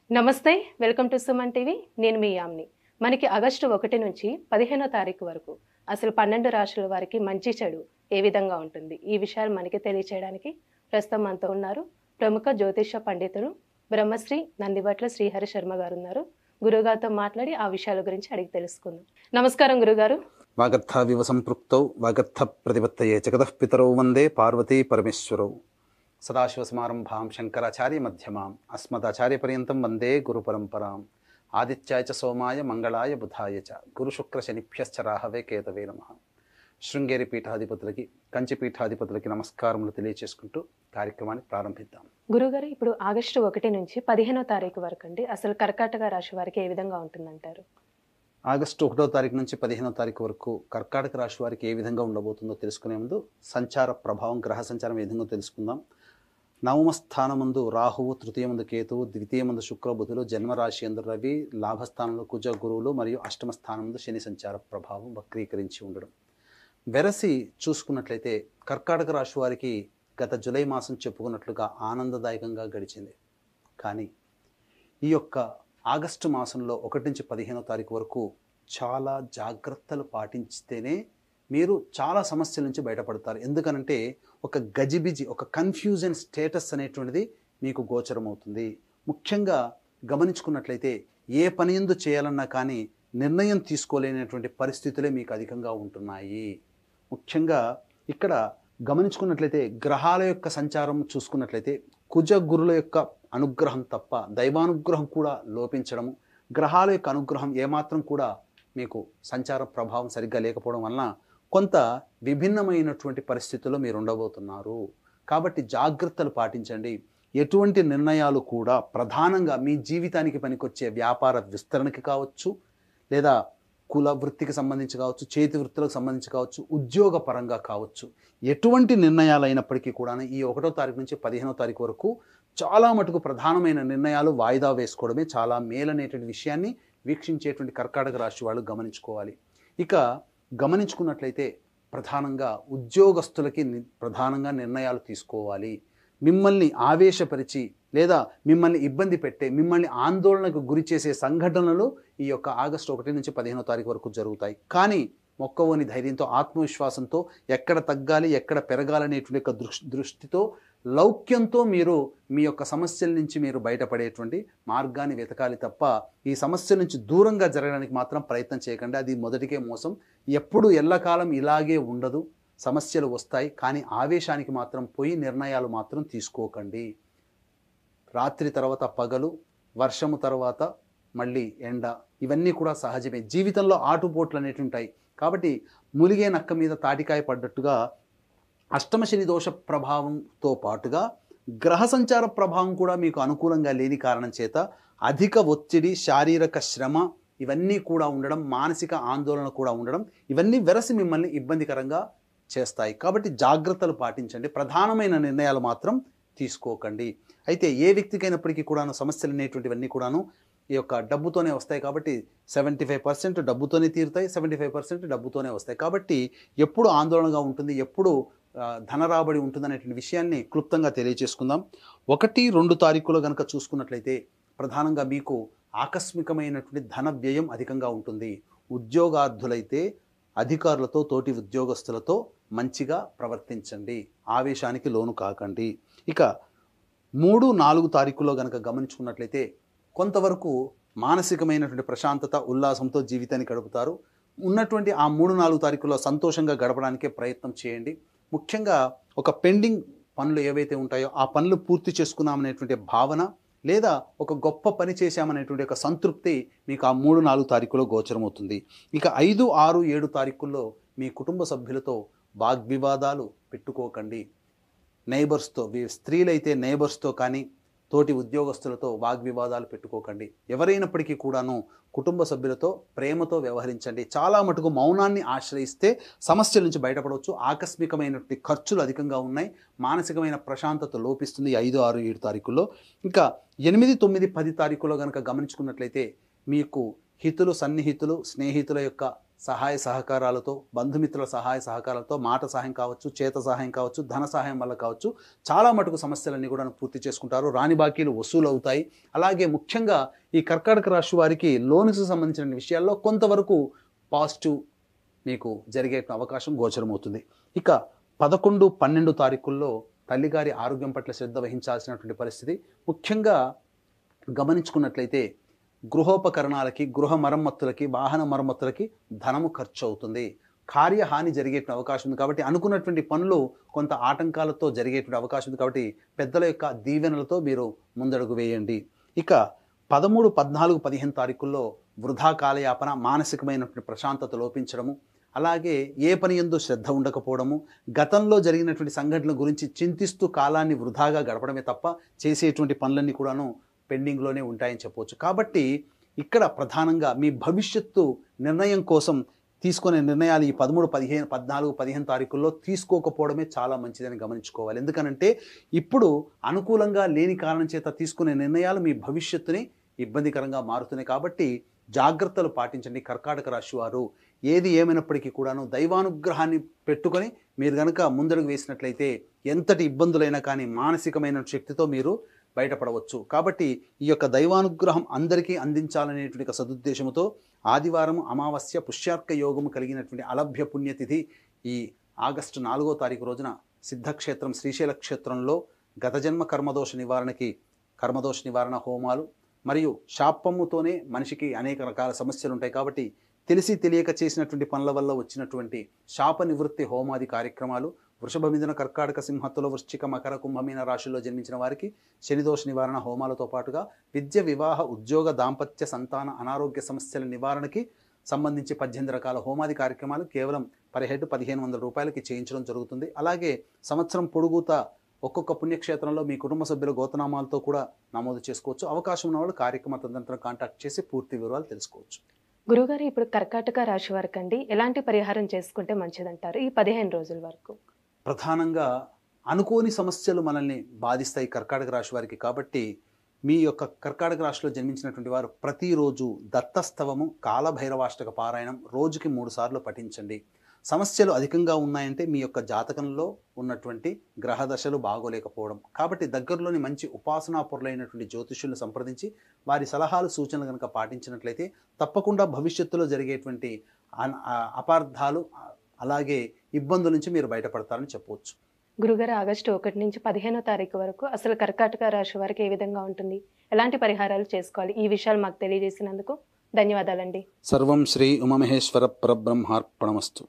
నమస్తే. Welcome to Suman TV. నేను మీ యామ్ని. మనకి ఆగస్టు 1 నుంచి 15వ తారీఖు వరకు అసలు 12 రాశుల వారికి మంచి చెడు ఏ విధంగా ఉంటుంది? ఈ విషయాలు మనకి తెలియచేయడానికి ప్రస్తుతం మనతో ఉన్నారు ప్రముఖ జ్యోతిష పండితులు బ్రహ్మశ్రీ నందిబట్ల శ్రీహరి శర్మ గారు ఉన్నారు. గురుగారితో మాట్లాడి ఆ విషయాల గురించి అడిగి తెలుసుకుందాం. నమస్కారం గురుగారు. వాగర్థావివ సంపృక్తౌ వాగర్థ ప్రతిపత్తయే జగతః పితరౌ వందే పార్వతీ పరమేశ్వరౌ సదాశివసమారంభాం శంకరాచార్య మధ్యమాం అస్మదాచార్యపర్యంతం వందే గురుపరంపరాం ఆదిత్యాయ చ సోమాయ మంగళాయ బుధాయ చ గురుశుక్ర శనిభ్యశ్చ రాహవే కేతవే నమః. శృంగేరి పీఠాధిపతులకి కంచి పీఠాధిపతులకి నమస్కారములు తెలియచేసుకుంటూ కార్యక్రమాన్ని ప్రారంభిద్దాం. గురుగారు, ఇప్పుడు ఆగస్టు 1 నుంచి 15వ తారీఖు వరకు అండి అసలు కర్కాటక రాశి వారికి ఏ విధంగా ఉంటుందంటారు? ఆగస్టు 1వ తారీఖు నుంచి 15వ తారీఖు వరకు కర్కాటక రాశి వారికి ఏ విధంగా ఉండబోతుందో తెలుసుకునే ముందు సంచార ప్రభావం, గ్రహ సంచారం ఏ విధంగా తెలుసుకుందాం. నవమ స్థానమందు రాహువు, తృతీయమందు కేతువు, ద్వితీయమందు శుక్ర బుధులు, జన్మరాశి యందు రవి, లాభస్థానంలో కుజ గురువులు మరియు అష్టమ స్థానమందు శని సంచార ప్రభావం వక్రీకరించి ఉండడం. వెరసి చూసుకున్నట్లయితే కర్కాటక రాశి వారికి గత జూలై మాసం చెప్పుకున్నట్లుగా ఆనందదాయకంగా గడిచింది. కానీ ఈ యొక్క ఆగస్టు మాసంలో 1 నుంచి 15వ తారీఖు వరకు చాలా జాగ్రత్తలు పాటించితేనే మీరు చాలా సమస్యల నుంచి బయటపడతారు. ఎందుకనంటే ఒక గజిబిజి, ఒక కన్ఫ్యూజన్ స్టేటస్ అనేటువంటిది మీకు గోచరమవుతుంది. ముఖ్యంగా గమనించుకున్నట్లయితే ఏ పని ఎందు చేయాలన్నా కానీ నిర్ణయం తీసుకోలేనటువంటి పరిస్థితులే మీకు అధికంగా ఉంటున్నాయి. ముఖ్యంగా ఇక్కడ గమనించుకున్నట్లయితే గ్రహాల యొక్క సంచారం చూసుకున్నట్లయితే కుజ గురుల యొక్క అనుగ్రహం తప్ప దైవానుగ్రహం కూడా లోపించడము, గ్రహాల యొక్క అనుగ్రహం ఏమాత్రం కూడా మీకు సంచార ప్రభావం సరిగ్గా లేకపోవడం వలన కొంత విభిన్నమైనటువంటి పరిస్థితుల్లో మీరు ఉండబోతున్నారు. కాబట్టి జాగ్రత్తలు పాటించండి. ఎటువంటి నిర్ణయాలు కూడా ప్రధానంగా మీ జీవితానికి పనికొచ్చే వ్యాపార విస్తరణకి కావచ్చు, లేదా కుల వృత్తికి సంబంధించి కావచ్చు, చేతి వృత్తులకు సంబంధించి కావచ్చు, ఉద్యోగ పరంగా కావచ్చు, ఎటువంటి నిర్ణయాలు అయినప్పటికీ కూడా ఈ 1వ తారీఖు నుంచి 15వ తారీఖు వరకు చాలా మటుకు ప్రధానమైన నిర్ణయాలు వాయిదా వేసుకోవడమే చాలా మేలనేటువంటి విషయాన్ని వీక్షించేటువంటి కర్కాటక రాశి వాళ్ళు గమనించుకోవాలి. ఇక గమనించుకున్నట్లయితే ప్రధానంగా ఉద్యోగస్తులకి ప్రధానంగా నిర్ణయాలు తీసుకోవాలి. మిమ్మల్ని ఆవేశపరిచి లేదా మిమ్మల్ని ఇబ్బంది పెట్టే, మిమ్మల్ని ఆందోళనకు గురి చేసే సంఘటనలు ఈ యొక్క ఆగస్టు 1 నుంచి 15వ తారీఖు వరకు జరుగుతాయి. కానీ మొక్కవోని ధైర్యంతో, ఆత్మవిశ్వాసంతో ఎక్కడ తగ్గాలి, ఎక్కడ పెరగాలనేటువంటి యొక్క దృష్టితో, లౌక్యంతో మీరు మీ యొక్క సమస్యల నుంచి మీరు బయటపడేటువంటి మార్గాన్ని వెతకాలి తప్ప ఈ సమస్యల నుంచి దూరంగా జరగడానికి మాత్రం ప్రయత్నం చేయకండి. అది మొదటికే మోసం. ఎప్పుడు ఎల్లకాలం ఇలాగే ఉండదు. సమస్యలు వస్తాయి, కానీ ఆవేశానికి మాత్రం పోయి నిర్ణయాలు మాత్రం తీసుకోకండి. రాత్రి తర్వాత పగలు, వర్షము తర్వాత మళ్ళీ ఎండ, ఇవన్నీ కూడా సహజమే. జీవితంలో ఆటుపోట్లు అనేవి ఉంటాయి. కాబట్టి ములిగే నక్క మీద తాటికాయ పడ్డట్టుగా అష్టమ శని దోష ప్రభావంతో పాటుగా గ్రహ సంచార ప్రభావం కూడా మీకు అనుకూలంగా లేని కారణం చేత అధిక ఒత్తిడి, శారీరక శ్రమ ఇవన్నీ కూడా ఉండడం, మానసిక ఆందోళన కూడా ఉండడం, ఇవన్నీ వెరసి మిమ్మల్ని ఇబ్బందికరంగా చేస్తాయి. కాబట్టి జాగ్రత్తలు పాటించండి. ప్రధానమైన నిర్ణయాలు మాత్రం తీసుకోకండి. అయితే ఏ వ్యక్తికైనప్పటికీ కూడాను సమస్యలు అనేటువంటివన్నీ కూడాను ఈ యొక్క డబ్బుతోనే వస్తాయి. కాబట్టి 75% డబ్బుతోనే తీరుతాయి, 75% డబ్బుతోనే వస్తాయి. కాబట్టి ఎప్పుడు ఆందోళనగా ఉంటుంది, ఎప్పుడు ధనరాబడి ఉంటుంది అనేటువంటి విషయాన్ని క్లుప్తంగా తెలియజేసుకుందాం. 1, 2 తారీఖులో కనుక చూసుకున్నట్లయితే ప్రధానంగా మీకు ఆకస్మికమైనటువంటి ధన వ్యయం అధికంగా ఉంటుంది. ఉద్యోగార్థులైతే అధికారులతో, తోటి ఉద్యోగస్తులతో మంచిగా ప్రవర్తించండి. ఆవేశానికి లోను కాకండి. ఇక 3, 4 తారీఖులో కనుక గమనించుకున్నట్లయితే కొంతవరకు మానసికమైనటువంటి ప్రశాంతత, ఉల్లాసంతో జీవితాన్ని గడుపుతారు. ఉన్నటువంటి ఆ 3, 4 తారీఖుల్లో సంతోషంగా గడపడానికే ప్రయత్నం చేయండి. ముఖ్యంగా ఒక పెండింగ్ పనులు ఏవైతే ఉంటాయో ఆ పనులు పూర్తి చేసుకున్నామనేటువంటి భావన, లేదా ఒక గొప్ప పని చేశామనేటువంటి ఒక సంతృప్తి మీకు ఆ 3, 4 తారీఖులో గోచరమవుతుంది. ఇక 5, 6, 7 తారీఖుల్లో మీ కుటుంబ సభ్యులతో వాగ్వివాదాలు పెట్టుకోకండి. నైబర్స్తో, స్త్రీలైతే నైబర్స్తో కానీ తోటి ఉద్యోగస్తులతో వాగ్వివాదాలు పెట్టుకోకండి. ఎవరైనప్పటికీ కూడాను కుటుంబ సభ్యులతో ప్రేమతో వ్యవహరించండి. చాలా మటుకు మౌనాన్ని ఆశ్రయిస్తే సమస్యల నుంచి బయటపడవచ్చు. ఆకస్మికమైనటువంటి ఖర్చులు అధికంగా ఉన్నాయి, మానసికమైన ప్రశాంతత లోపిస్తుంది 5, 6, 7 తారీఖుల్లో. ఇంకా 8, 9, 10 తారీఖుల్లో కనుక గమనించుకున్నట్లయితే మీకు హితులు, సన్నిహితులు, స్నేహితుల యొక్క సహాయ సహకారాలతో, బంధుమిత్రుల సహాయ సహకారాలతో, మాట సహాయం కావచ్చు, చేత సహాయం కావచ్చు, ధన సహాయం వల్ల కావచ్చు, చాలా మటుకు సమస్యలన్నీ కూడా పూర్తి చేసుకుంటారు. రాని బాకీలు వసూలు అవుతాయి. అలాగే ముఖ్యంగా ఈ కర్కాటక రాశి వారికి లోన్స్కి సంబంధించిన విషయాల్లో కొంతవరకు పాజిటివ్ మీకు జరిగే అవకాశం గోచరమవుతుంది. ఇక 11, 12 తారీఖుల్లో తల్లిగారి ఆరోగ్యం పట్ల శ్రద్ధ వహించాల్సినటువంటి పరిస్థితి. ముఖ్యంగా గమనించుకున్నట్లయితే గృహోపకరణాలకి, గృహ మరమ్మతులకి, వాహన మరమ్మతులకి ధనము ఖర్చు అవుతుంది. కార్యహాని జరిగేటువంటి అవకాశం ఉంది. కాబట్టి అనుకున్నటువంటి పనులు కొంత ఆటంకాలతో జరిగేటువంటి అవకాశం ఉంది. కాబట్టి పెద్దల యొక్క దీవెనలతో మీరు ముందడుగు వేయండి. ఇక 13, 14, 15 తారీఖుల్లో వృధా కాలయాపన, మానసికమైనటువంటి ప్రశాంతత లోపించడము, అలాగే ఏ పని యందు శ్రద్ధ ఉండకపోవడము, గతంలో జరిగినటువంటి సంఘటనల గురించి చింతిస్తూ కాలాన్ని వృధాగా గడపడమే తప్ప చేసేటువంటి పనులన్నీ కూడాను పెండింగ్లోనే ఉంటాయని చెప్పవచ్చు. కాబట్టి ఇక్కడ ప్రధానంగా మీ భవిష్యత్తు నిర్ణయం కోసం తీసుకునే నిర్ణయాలు ఈ 13, 15, 14, 15 తారీఖుల్లో తీసుకోకపోవడమే చాలా మంచిదని గమనించుకోవాలి. ఎందుకనంటే ఇప్పుడు అనుకూలంగా లేని కారణం చేత తీసుకునే నిర్ణయాలు మీ భవిష్యత్తుని ఇబ్బందికరంగా మారుతున్నాయి. కాబట్టి జాగ్రత్తలు పాటించండి. కర్కాటక రాశి వారు ఏది ఏమైనప్పటికీ కూడాను దైవానుగ్రహాన్ని పెట్టుకొని మీరు కనుక ముందడుగు వేసినట్లయితే ఎంతటి ఇబ్బందులైనా కానీ మానసికమైన శక్తితో మీరు బయటపడవచ్చు. కాబట్టి ఈ యొక్క దైవానుగ్రహం అందరికీ అందించాలనేటువంటి సదుద్దేశంతో ఆదివారం, అమావాస్య, పుష్యార్క యోగము కలిగినటువంటి అలభ్య పుణ్యతిథి ఈ ఆగస్టు 4వ తారీఖు రోజున సిద్ధక్షేత్రం శ్రీశైల క్షేత్రంలో గత జన్మ కర్మదోష నివారణకి కర్మదోష నివారణ హోమాలు మరియు శాపముతోనే మనిషికి అనేక రకాల సమస్యలు ఉంటాయి. కాబట్టి తెలిసి తెలియక చేసినటువంటి పనుల వల్ల వచ్చినటువంటి శాప నివృత్తి హోమాది కార్యక్రమాలు, వృషభ, మిథున, కర్కాటక, సింహత్తుల, వృశ్చిక, మకర, కుంభమీన రాశుల్లో జన్మించిన వారికి శనిదోష నివారణ హోమాలతో పాటుగా విద్య, వివాహ, ఉద్యోగ, దాంపత్య, సంతాన, అనారోగ్య సమస్యల నివారణకి సంబంధించి 18 రకాల హోమాది కార్యక్రమాలు కేవలం పర్ హెడ్ 1500 రూపాయలకి చేయించడం జరుగుతుంది. అలాగే సంవత్సరం పొడుగుతా ఒక్కొక్క పుణ్యక్షేత్రంలో మీ కుటుంబ సభ్యుల గోతనామాలతో కూడా నమోదు చేసుకోవచ్చు. అవకాశం ఉన్న వాళ్ళు కార్యక్రమ తదనంతరం కాంటాక్ట్ చేసి పూర్తి వివరాలు తెలుసుకోవచ్చు. గురుగారు, ఇప్పుడు కర్కాటక రాశి వారికి అండి ఎలాంటి పరిహారం చేసుకుంటే మంచిదంటారు ఈ 15 రోజుల వరకు? ప్రధానంగా అనుకోని సమస్యలు మనల్ని బాధిస్తాయి కర్కాటక రాశి వారికి. కాబట్టి మీ యొక్క కర్కాటక రాశిలో జన్మించినటువంటి వారు ప్రతిరోజు దత్తస్తవము, కాలభైరవాష్టక పారాయణం రోజుకి 3 సార్లు పఠించండి. సమస్యలు అధికంగా ఉన్నాయంటే మీ యొక్క జాతకంలో ఉన్నటువంటి గ్రహదశలు బాగోలేకపోవడం. కాబట్టి దగ్గరలోని మంచి ఉపాసనాపరులైనటువంటి జ్యోతిష్యులను సంప్రదించి వారి సలహాలు, సూచనలు కనుక పాటించినట్లయితే తప్పకుండా భవిష్యత్తులో జరిగేటువంటి అపార్థాలు అలాగే ఇబ్బందుల నుంచి మీరు బయటపడతారని చెప్పవచ్చు. గురుగారు, ఆగస్టు 1 నుంచి 15వ తారీఖు వరకు అసలు కర్కాటక రాశి వారికి ఏ విధంగా ఉంటుంది, ఎలాంటి పరిహారాలు చేసుకోవాలి, ఈ విషయాలు మాకు తెలియజేసినందుకు ధన్యవాదాలండి. సర్వం శ్రీ ఉమామహేశ్వర పరబ్రహ్మార్పణమస్తు.